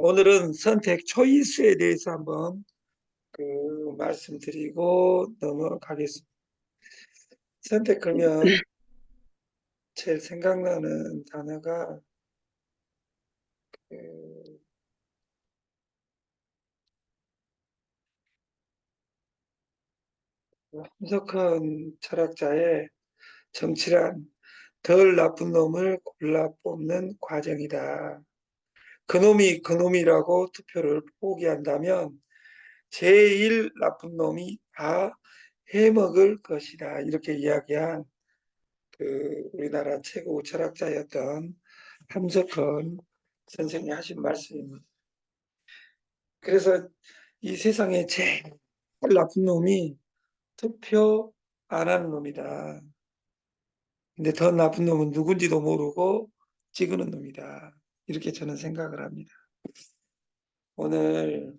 오늘은 선택 초이스에 대해서 한번 말씀드리고 넘어가겠습니다. 선택 그러면 제일 생각나는 단어가 그 함석헌 철학자의 정치란 덜 나쁜 놈을 골라 뽑는 과정이다. 그놈이 그놈이라고 투표를 포기한다면 제일 나쁜 놈이 다 해먹을 것이다. 이렇게 이야기한 우리나라 최고 철학자였던 함석헌 선생님이 하신 말씀입니다. 그래서 이 세상에 제일 나쁜 놈이 투표 안 하는 놈이다. 근데 더 나쁜 놈은 누군지도 모르고 찍는 놈이다. 이렇게 저는 생각을 합니다. 오늘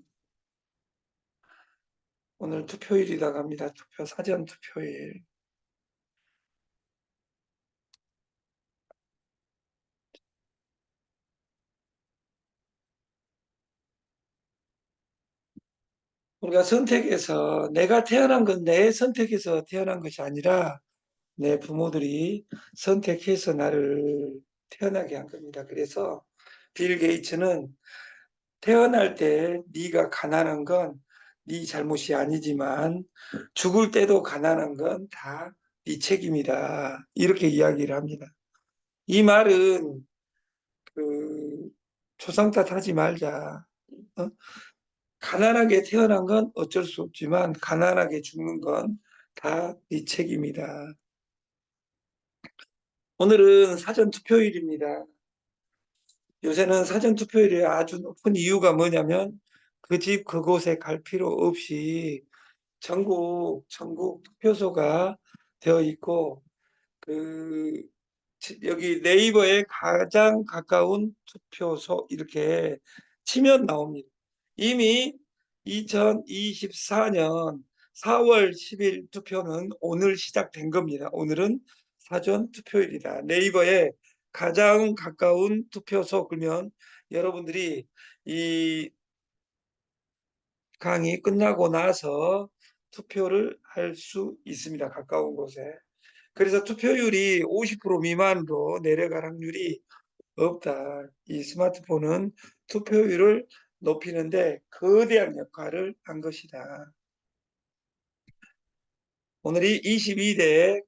투표일이라고 합니다. 사전 투표일. 우리가 선택해서 내가 태어난 건 내 선택해서 태어난 것이 아니라 내 부모들이 선택해서 나를 태어나게 한 겁니다. 그래서 빌 게이츠는 태어날 때 네가 가난한 건 네 잘못이 아니지만 죽을 때도 가난한 건 다 네 책임이다. 이렇게 이야기를 합니다. 이 말은 그 초상 탓하지 말자. 어? 가난하게 태어난 건 어쩔 수 없지만 가난하게 죽는 건 다 네 책임이다. 오늘은 사전 투표일입니다. 요새는 사전 투표율이 아주 높은 이유가 뭐냐면 그 집 그곳에 갈 필요 없이 전국 투표소가 되어 있고 그 여기 네이버에 가장 가까운 투표소 이렇게 치면 나옵니다. 이미 2024년 4월 10일 투표는 오늘 시작된 겁니다. 오늘은 사전 투표일이다. 네이버에 가장 가까운 투표소 그러면 여러분들이 이 강의 끝나고 나서 투표를 할 수 있습니다. 가까운 곳에. 그래서 투표율이 50% 미만으로 내려갈 확률이 없다. 이 스마트폰은 투표율을 높이는데 거대한 역할을 한 것이다. 오늘이 22대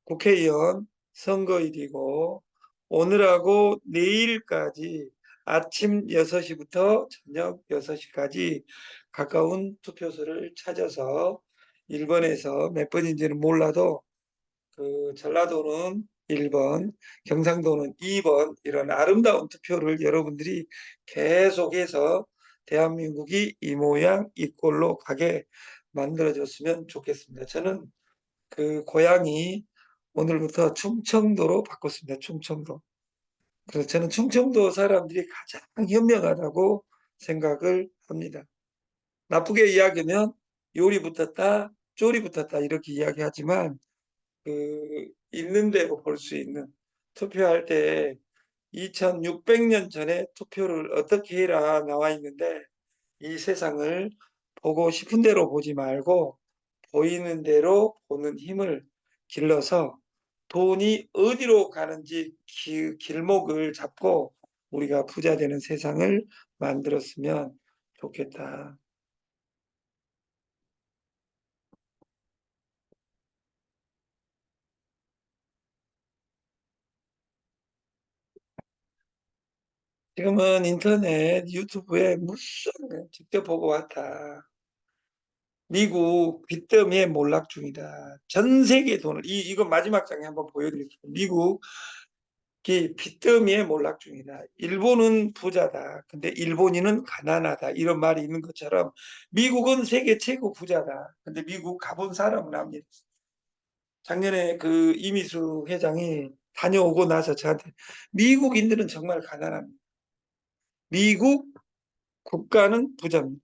국회의원 선거일이고 오늘하고 내일까지 아침 6시부터 저녁 6시까지 가까운 투표소를 찾아서 1번에서 몇 번인지는 몰라도 전라도는 1번, 경상도는 2번 이런 아름다운 투표를 여러분들이 계속해서 대한민국이 이 모양 이 꼴로 가게 만들어줬으면 좋겠습니다. 저는 고향이 오늘부터 충청도로 바꿨습니다. 충청도. 그래서 저는 충청도 사람들이 가장 현명하다고 생각을 합니다. 나쁘게 이야기하면 요리 붙었다, 쪼리 붙었다 이렇게 이야기하지만 있는 대로 볼 수 있는 투표할 때 2600년 전에 투표를 어떻게 해라 나와 있는데 이 세상을 보고 싶은 대로 보지 말고 보이는 대로 보는 힘을 길러서 돈이 어디로 가는지 길목을 잡고 우리가 부자 되는 세상을 만들었으면 좋겠다. 지금은 인터넷, 유튜브에 무슨 직접 보고 왔다. 미국 빚더미에 몰락 중이다. 전 세계 돈을 이거 마지막 장에 한번 보여드릴게요. 미국이 빚더미에 몰락 중이다. 일본은 부자다. 근데 일본인은 가난하다. 이런 말이 있는 것처럼 미국은 세계 최고 부자다. 근데 미국 가본 사람은 압니다. 작년에 이미수 회장이 다녀오고 나서 저한테 미국인들은 정말 가난합니다. 미국 국가는 부자입니다.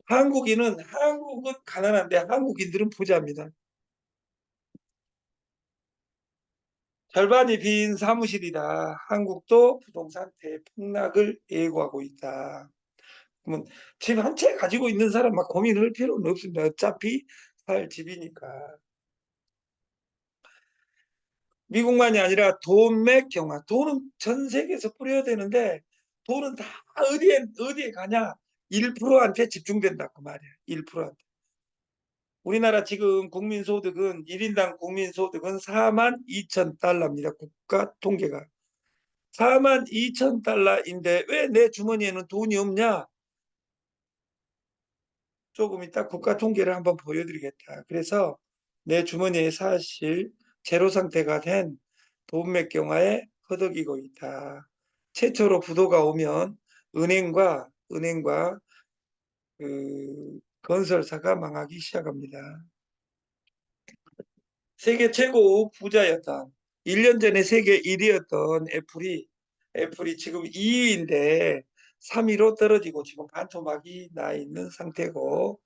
한국은 가난한데 한국인들은 부자입니다. 절반이 빈 사무실이다. 한국도 부동산 대폭락을 예고하고 있다. 그러면 집 한 채 가지고 있는 사람 막 고민할 필요는 없습니다. 어차피 살 집이니까. 미국만이 아니라 돈맥 경화. 돈은 전 세계에서 뿌려야 되는데 돈은 다 어디에 가냐? 1%한테 집중된다 그 말이야. 1%한테. 우리나라 지금 국민소득은 1인당 국민소득은 42,000달러입니다. 국가 통계가. 42,000달러인데 왜 내 주머니에는 돈이 없냐? 조금 이따 국가 통계를 한번 보여드리겠다. 그래서 내 주머니에 사실 제로 상태가 된 돈맥경화에 허덕이고 있다. 최초로 부도가 오면 은행과 그 건설사가 망하기 시작합니다. 세계 최고 부자였던 1년 전에 세계 1위였던 애플이 지금 2위인데 3위로 떨어지고 지금 반토막이 나 있는 상태고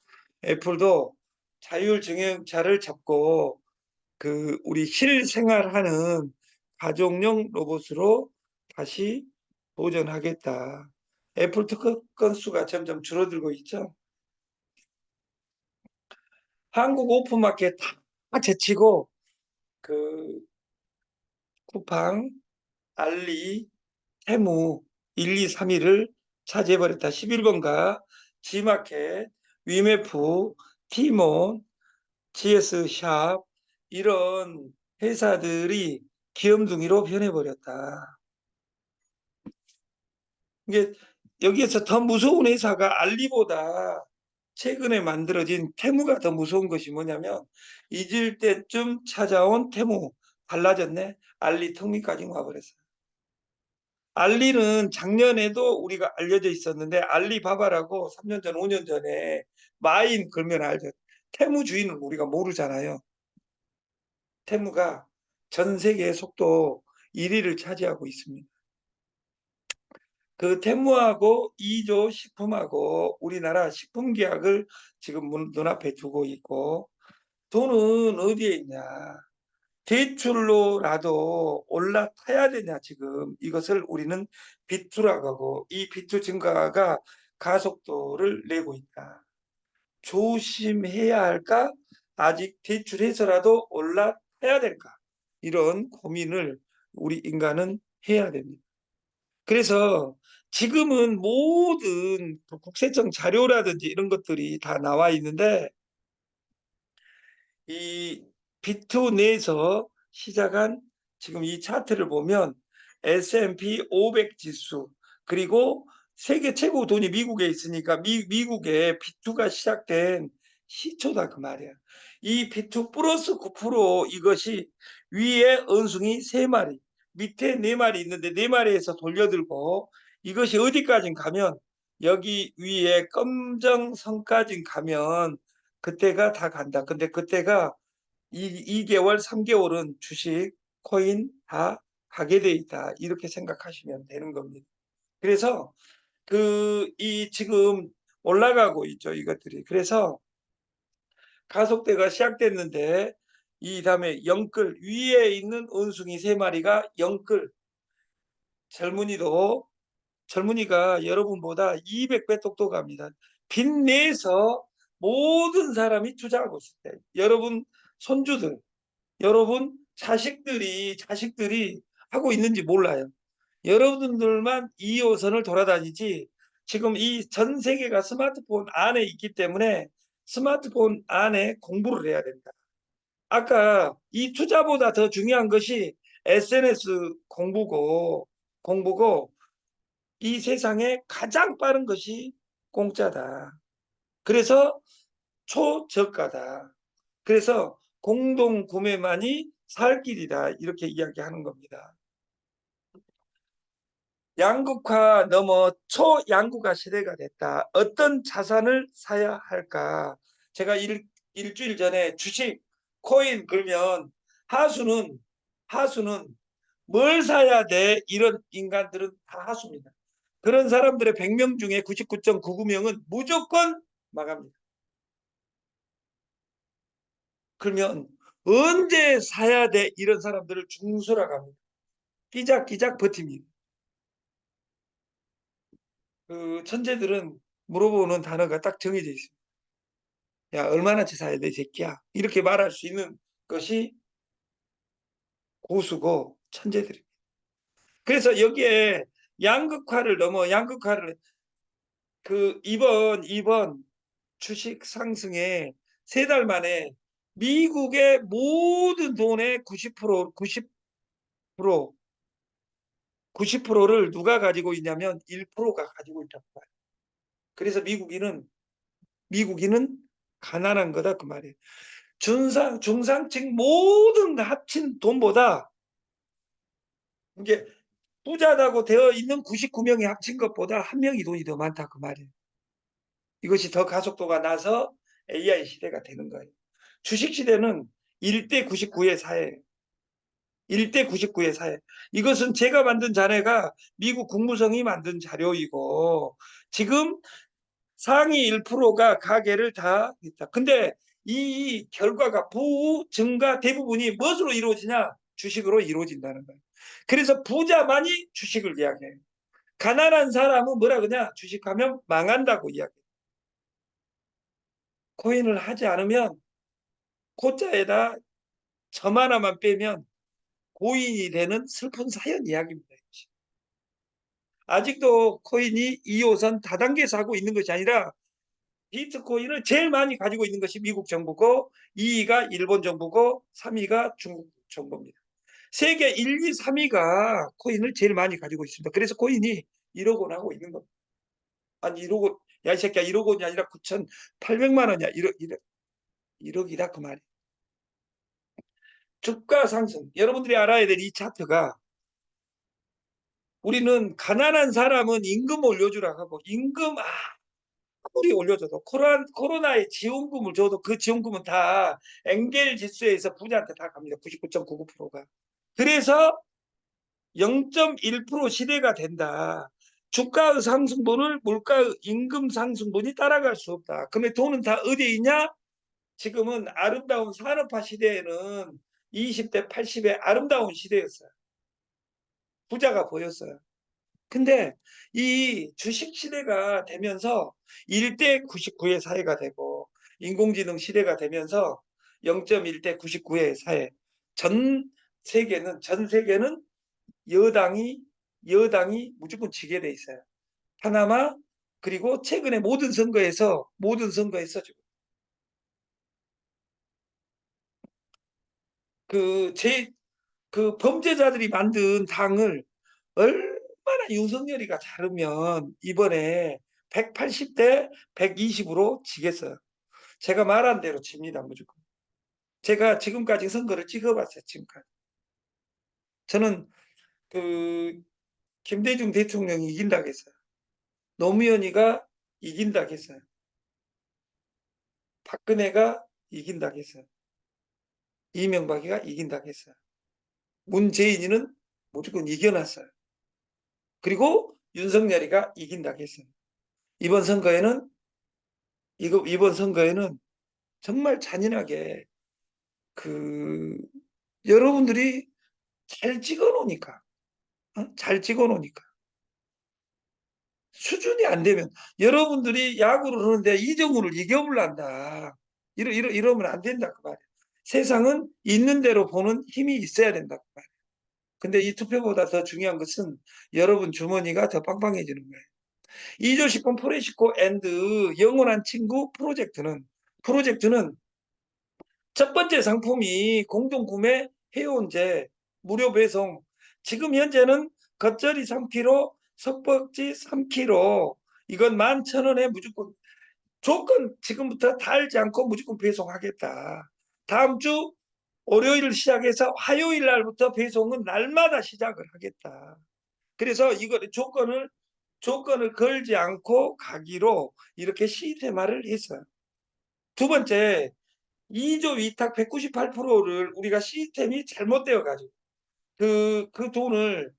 애플도 자율증명차를 잡고 그 우리 실생활하는 가족용 로봇으로 다시 도전하겠다. 애플 특허 건수가 점점 줄어들고 있죠. 한국 오픈마켓 다 제치고 그 쿠팡, 알리, 테무 1, 2, 3위를 차지해버렸다. 11번가 G마켓, 위메프, 티몬, GS샵 이런 회사들이 귀염둥이로 변해버렸다. 이게 여기에서 더 무서운 회사가 알리보다 최근에 만들어진 테무가 더 무서운 것이 뭐냐면 잊을 때쯤 찾아온 테무 달라졌네. 알리 턱밑까지 와버렸어. 알리는 작년에도 우리가 알려져 있었는데 알리바바라고 3년 전, 5년 전에 마인 걸면 알죠. 테무 주인은 우리가 모르잖아요. 테무가 전 세계 속도 1위를 차지하고 있습니다. 그 테무하고 이조 식품하고 우리나라 식품계약을 지금 눈앞에 두고 있고 돈은 어디에 있냐? 대출로라도 올라타야 되냐 지금 이것을 우리는 비투라고 하고 이 비투 증가가 가속도를 내고 있다. 조심해야 할까? 아직 대출해서라도 올라타야 될까? 이런 고민을 우리 인간은 해야 됩니다. 그래서 지금은 모든 국세청 자료라든지 이런 것들이 다 나와 있는데 이 비투 내에서 시작한 지금 이 차트를 보면 S&P 500 지수 그리고 세계 최고 돈이 미국에 있으니까 미국의 비투가 시작된 시초다 그 말이야. 이 비투 플러스 9% 이것이 위에 원숭이 3마리 밑에 4마리 있는데 4마리에서 돌려들고 이것이 어디까지 가면 여기 위에 검정선까지 가면 그때가 다 간다. 근데 그때가 2개월, 3개월은 주식, 코인 다 가게 돼 있다. 이렇게 생각하시면 되는 겁니다. 그래서 이 지금 올라가고 있죠. 이것들이. 그래서 가속대가 시작됐는데 이 다음에 영끌 위에 있는 원숭이 3마리가 영끌 젊은이가 여러분보다 200배 똑똑합니다. 빚내서 모든 사람이 투자하고 있을 때 여러분 손주들, 여러분 자식들이 하고 있는지 몰라요. 여러분들만 2호선을 돌아다니지 지금 이 전 세계가 스마트폰 안에 있기 때문에 스마트폰 안에 공부를 해야 된다. 아까 이 투자보다 더 중요한 것이 SNS 공부고 이 세상에 가장 빠른 것이 공짜다. 그래서 초저가다. 그래서 공동 구매만이 살 길이다. 이렇게 이야기하는 겁니다. 양극화 넘어 초양극화 시대가 됐다. 어떤 자산을 사야 할까? 제가 일주일 전에 주식, 코인 그러면 하수는 뭘 사야 돼? 이런 인간들은 다 하수입니다. 그런 사람들의 100명 중에 99.99명은 무조건 마감니다. 그러면 언제 사야 돼? 이런 사람들을 중수라고 합니다. 끼작끼작 버팁니다. 그 천재들은 물어보는 단어가 딱 정해져 있습니다. 야, 얼마나치 사야 돼, 새끼야? 이렇게 말할 수 있는 것이 고수고 천재들입니다. 그래서 여기에 양극화를 넘어 양극화를 이번 주식 상승에 3달 만에 미국의 모든 돈의 90%를 누가 가지고 있냐면 1%가 가지고 있단 말이에요. 그래서 미국인은 가난한 거다 그 말이에요. 중상층 모든 합친 돈보다 이게 부자라고 되어 있는 99명이 합친 것보다 한 명이 돈이 더 많다 그 말이에요. 이것이 더 가속도가 나서 AI 시대가 되는 거예요. 주식 시대는 1대 99의 사회예요. 1대 99의 사회. 이것은 제가 만든 자료가 미국 국무성이 만든 자료이고 지금 상위 1%가 가계를 다 했다. 근데 이 결과가 부증가 대부분이 무엇으로 이루어지냐? 주식으로 이루어진다는 거예요. 그래서 부자만이 주식을 이야기해요. 가난한 사람은 뭐라 그러냐? 주식하면 망한다고 이야기해요. 코인을 하지 않으면 코자에다 점 하나만 빼면 고인이 되는 슬픈 사연 이야기입니다. 아직도 코인이 2호선 다단계에서 하고 있는 것이 아니라 비트코인을 제일 많이 가지고 있는 것이 미국 정부고 2위가 일본 정부고 3위가 중국 정부입니다. 세계 1, 2, 3위가 코인을 제일 많이 가지고 있습니다. 그래서 코인이 1억 원 하고 있는 겁니다. 아니 1억 원, 야 이 새끼야 1억 원이 아니라 9,800만 원이야. 1억이다 그 말이에요. 주가 상승. 여러분들이 알아야 될 이 차트가 우리는 가난한 사람은 임금 올려주라 하고 임금 아무리 올려줘도 코로나에 지원금을 줘도 그 지원금은 다 엔겔 지수에서 부자한테 다 갑니다. 99.99%가. 그래서 0.1% 시대가 된다. 주가의 상승분을 물가의 임금 상승분이 따라갈 수 없다. 그러면 돈은 다 어디에 있냐? 지금은 아름다운 산업화 시대에는 20대 80의 아름다운 시대였어요. 부자가 보였어요. 근데 이 주식 시대가 되면서 1대 99의 사회가 되고 인공지능 시대가 되면서 0.1대 99의 사회. 전 세계는 여당이 무조건 지게 돼 있어요. 파나마 그리고 최근에 모든 선거에서 그 범죄자들이 만든 당을 얼마나 윤석열이가 잘하면 이번에 180대 120으로 지겠어요. 제가 말한 대로 집니다, 무조건. 제가 지금까지 선거를 찍어봤어요, 지금까지. 저는 그 김대중 대통령이 이긴다고 했어요. 노무현이가 이긴다고 했어요. 박근혜가 이긴다고 했어요. 이명박이가 이긴다고 했어요. 문재인이는 무조건 이겨놨어요. 그리고 윤석열이가 이긴다고 했어요. 이번 선거에는 이번 선거에는 정말 잔인하게 그 여러분들이 잘 찍어 놓으니까 잘 찍어 놓으니까 수준이 안 되면 여러분들이 야구를 하는데 이정우를 이겨불란다 이러면 안 된다 그 말이에요. 세상은 있는 대로 보는 힘이 있어야 된다 그 말이에요. 근데 이 투표보다 더 중요한 것은 여러분 주머니가 더 빵빵해지는 거예요. 이조식품 프레시코 앤드 영원한 친구 프로젝트는 첫 번째 상품이 공동구매 회원제 무료 배송. 지금 현재는 겉절이 3kg, 석박지 3kg. 이건 11,000원에 무조건 조건 지금부터 달지 않고 무조건 배송하겠다. 다음 주 월요일 시작해서 화요일 날부터 배송은 날마다 시작을 하겠다. 그래서 이거 조건을 걸지 않고 가기로 이렇게 시스템화를 했어요. 두 번째, 2조 위탁 198%를 우리가 시스템이 잘못되어 가지고 그 돈을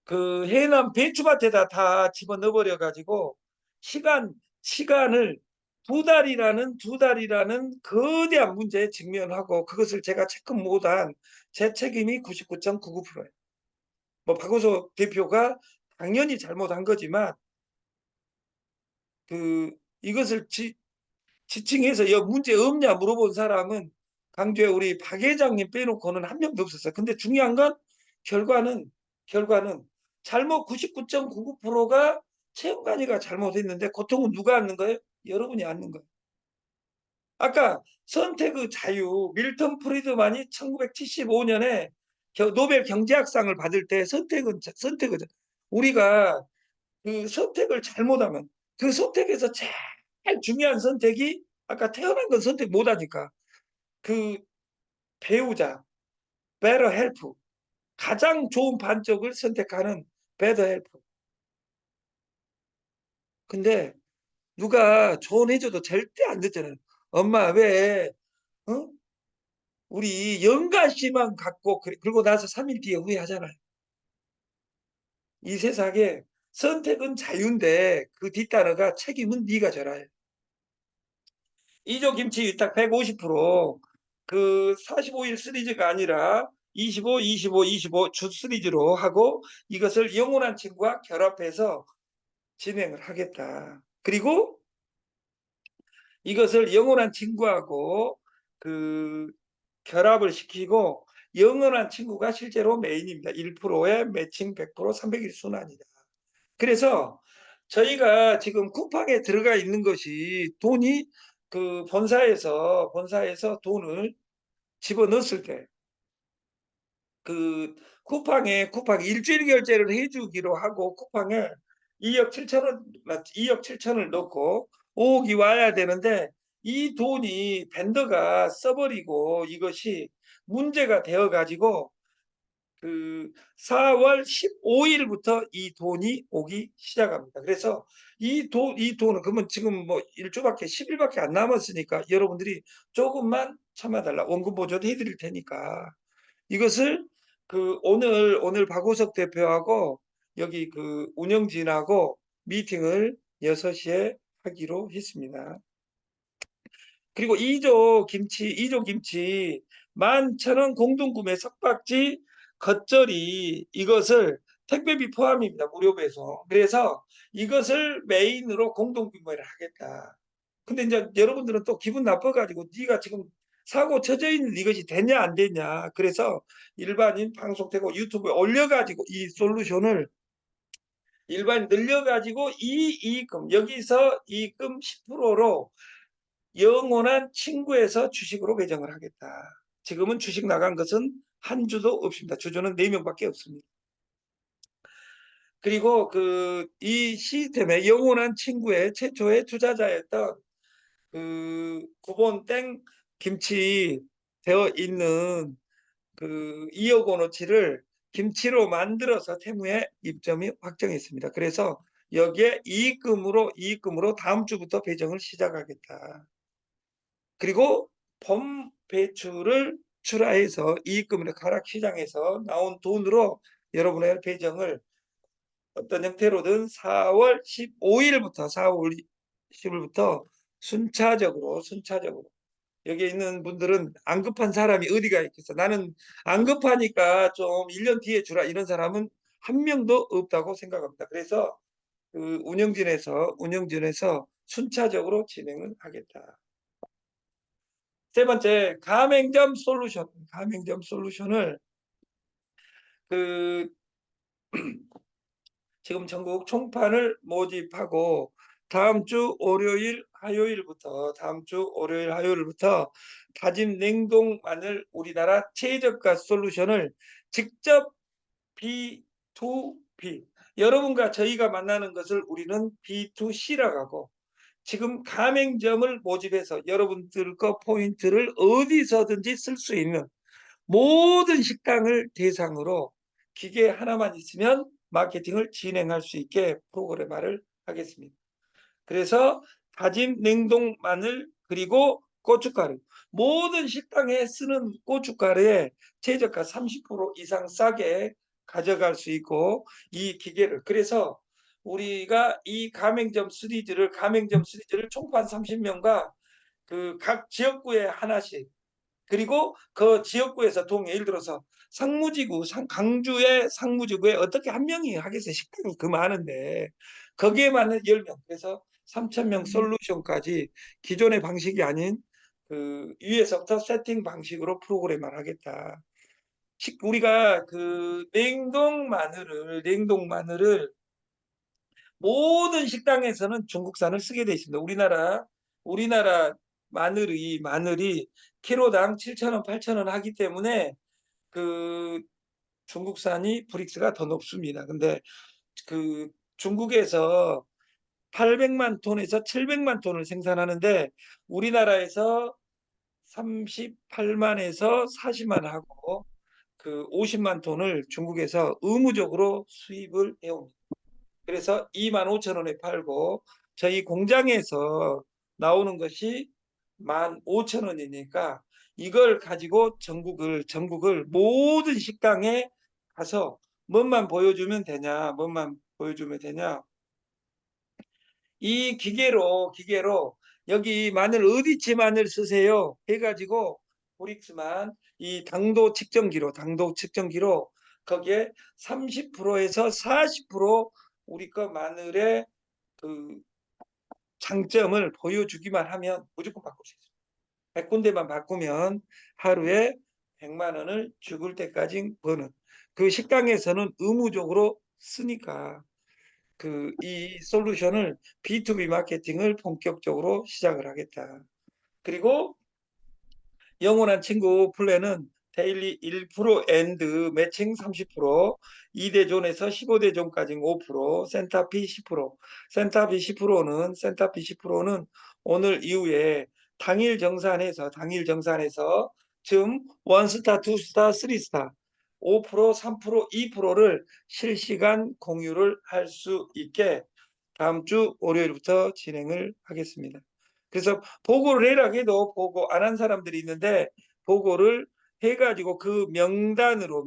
그 해남 배추밭에다 다 집어넣어 버려 가지고 시간을 두 달이라는 거대한 문제에 직면하고 그것을 제가 체크 못한 제 책임이 99.99%예요. 뭐 박호서 대표가 당연히 잘못한 거지만 이것을 지칭해서 여 문제 없냐 물어본 사람은 강주에 우리 박 회장님 빼놓고는 한 명도 없었어요. 근데 중요한 건 결과는 잘못 99.99%가 체험관리가 잘못했는데 고통은 누가 안는 거예요? 여러분이 안는 거예요. 아까 선택의 자유, 밀턴 프리드만이 1975년에 노벨 경제학상을 받을 때 선택은 우리가 그 선택을 잘못하면 그 선택에서 제일 중요한 선택이 아까 태어난 건 선택 못하니까 그 배우자, better help, 가장 좋은 반쪽을 선택하는 better help. 근데 누가 조언해줘도 절대 안 듣잖아요. 엄마 왜 어? 우리 연가씨만 갖고 그러고 나서 3일 뒤에 후회하잖아요. 이 세상에 선택은 자유인데 그 뒷단어가 책임은 네가 져라. 이조 김치 위탁 150%그 45일 시리즈가 아니라 25, 25, 25 주 시리즈로 하고 이것을 영원한 친구와 결합해서 진행을 하겠다. 그리고 이것을 영원한 친구하고 그 결합을 시키고 영원한 친구가 실제로 메인입니다. 1%의 매칭 100% 300일 순환이다. 그래서 저희가 지금 쿠팡에 들어가 있는 것이 돈이 그 본사에서 돈을 집어넣었을 때 그 쿠팡 일주일 결제를 해주기로 하고 쿠팡에 2억 7천을 넣고 5억이 와야 되는데 이 돈이 벤더가 써버리고 이것이 문제가 되어 가지고 그 4월 15일부터 이 돈이 오기 시작합니다. 그래서 이 돈은 그러면 지금 뭐 10일밖에 안 남았으니까 여러분들이 조금만 참아달라. 원금 보조도 해드릴 테니까 이것을 오늘 박우석 대표하고 여기 그 운영진하고 미팅을 6시에 하기로 했습니다. 그리고 2조 김치 11,000원 공동구매 석박지 겉절이 이것을 택배비 포함입니다. 무료 배송. 그래서 이것을 메인으로 공동구매를 하겠다. 근데 이제 여러분들은 또 기분 나빠가지고 네가 지금 사고 쳐져 있는 이것이 되냐 안 되냐. 그래서 일반인 방송되고 유튜브에 올려가지고 이 솔루션을 일반 늘려가지고 이 이익금 여기서 이익금 10%로 영원한 친구에서 주식으로 배정을 하겠다. 지금은 주식 나간 것은 한 주도 없습니다. 주주는 4명밖에 없습니다. 그리고 이 시스템의 영원한 친구의 최초의 투자자였던 구본 땡 김치 되어 있는 2억 원어치를 김치로 만들어서 태무에 입점이 확정했습니다. 그래서 여기에 이익금으로 다음 주부터 배정을 시작하겠다. 그리고 봄 배출을 출하해서 이익금으로 가락시장에서 나온 돈으로 여러분의 배정을 어떤 형태로든 4월 10일부터 순차적으로 여기 있는 분들은 안 급한 사람이 어디가 있겠어. 나는 안 급하니까 좀 1년 뒤에 주라 이런 사람은 한 명도 없다고 생각합니다. 그래서 운영진에서 순차적으로 진행을 하겠다. 세 번째, 가맹점 솔루션을 그 지금 전국 총판을 모집하고 다음 주 월요일, 화요일부터 다진 냉동 마늘 우리나라 최저가 솔루션을 직접 B2B 여러분과 저희가 만나는 것을 우리는 B2C라고 하고 지금 가맹점을 모집해서 여러분들 거 포인트를 어디서든지 쓸 수 있는 모든 식당을 대상으로 기계 하나만 있으면 마케팅을 진행할 수 있게 프로그램화를 하겠습니다. 그래서 다진 냉동 마늘 그리고 고춧가루 모든 식당에 쓰는 고춧가루에 최저가 30% 이상 싸게 가져갈 수 있고 이 기계를 그래서 우리가 이 가맹점 시리즈를 총판 30명과 그 각 지역구에 하나씩, 그리고 그 지역구에서 예를 들어서 강주의 상무지구에 어떻게 한 명이 하겠어요? 식당이 그 많은데 거기에 맞는 10명, 그래서 3,000명 솔루션까지 기존의 방식이 아닌 그 위에서부터 세팅 방식으로 프로그램을 하겠다. 우리가 그 냉동 마늘을 모든 식당에서는 중국산을 쓰게 돼 있습니다. 우리나라 마늘이 키로당 7,000원, 8,000원 하기 때문에 그 중국산이 브릭스가 더 높습니다. 근데 그 중국에서 800만 톤에서 700만 톤을 생산하는데 우리나라에서 38만에서 40만 하고 그 50만 톤을 중국에서 의무적으로 수입을 해옵니다. 그래서 25,000원에 팔고 저희 공장에서 나오는 것이 15,000원이니까 이걸 가지고 전국을 모든 식당에 가서 뭐만 보여주면 되냐, 이 기계로 여기 마늘 어디치 마늘 쓰세요 해가지고 브릭스만 이 당도 측정기로 거기에 30%에서 40% 우리 거 마늘의 그 장점을 보여주기만 하면 무조건 바꿀 수 있어요. 100군데만 바꾸면 하루에 100만 원을 죽을 때까지 버는, 그 식당에서는 의무적으로 쓰니까 이 솔루션을 B2B 마케팅을 본격적으로 시작을 하겠다. 그리고 영원한 친구 플랜은 데일리 1% 앤드 매칭 30%, 2대 존에서 15대 존까지 5%, 센타피 10%는 오늘 이후에 당일 정산해서 지금 원스타, 투스타, 쓰리스타 5%, 3%, 2%를 실시간 공유를 할 수 있게 다음 주 월요일부터 진행을 하겠습니다. 그래서 보고를 해라 해도 보고 안 한 사람들이 있는데 보고를 해가지고 그 명단으로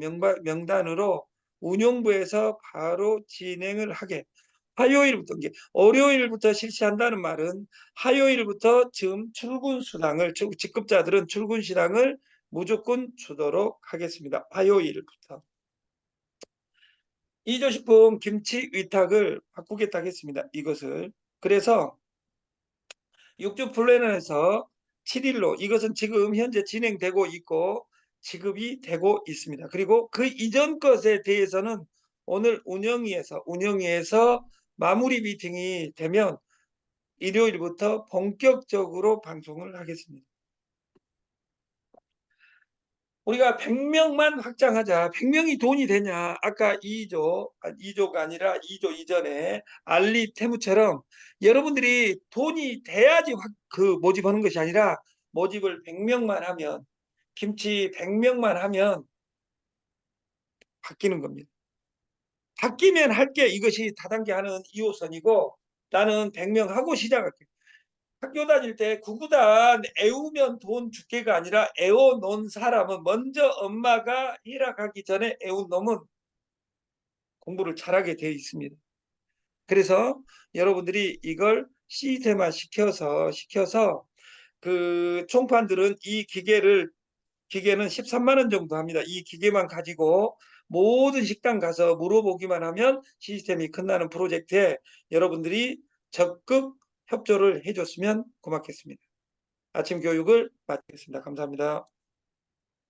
운영부에서 바로 진행을 하게, 화요일부터, 이제 월요일부터 실시한다는 말은 화요일부터 지금 직급자들은 출근 수당을 무조건 주도록 하겠습니다. 화요일부터. 이조식품 김치 위탁을 바꾸겠다 했습니다. 이것을. 그래서 6주 플래너에서 7일로, 이것은 지금 현재 진행되고 있고 지급이 되고 있습니다. 그리고 그 이전 것에 대해서는 오늘 운영위에서 마무리 미팅이 되면 일요일부터 본격적으로 방송을 하겠습니다. 우리가 100명만 확장하자. 100명이 돈이 되냐? 아까 2조가 아니라 2조 이전에 알리테무처럼 여러분들이 돈이 돼야지 모집하는 것이 아니라 모집을 100명만 하면, 김치 100명만 하면 바뀌는 겁니다. 바뀌면 할게, 이것이 다단계 하는 2호선이고 나는 100명 하고 시작할게. 학교 다닐 때 구구단 애우면 돈 줄게가 아니라 애워놓은 사람은, 먼저 엄마가 일하기 전에 애운 놈은 공부를 잘하게 되어 있습니다. 그래서 여러분들이 이걸 시스템화 시켜서 그 총판들은 기계는 13만 원 정도 합니다. 이 기계만 가지고 모든 식당 가서 물어보기만 하면 시스템이 끝나는 프로젝트에 여러분들이 적극 협조를 해줬으면 고맙겠습니다. 아침 교육을 마치겠습니다. 감사합니다.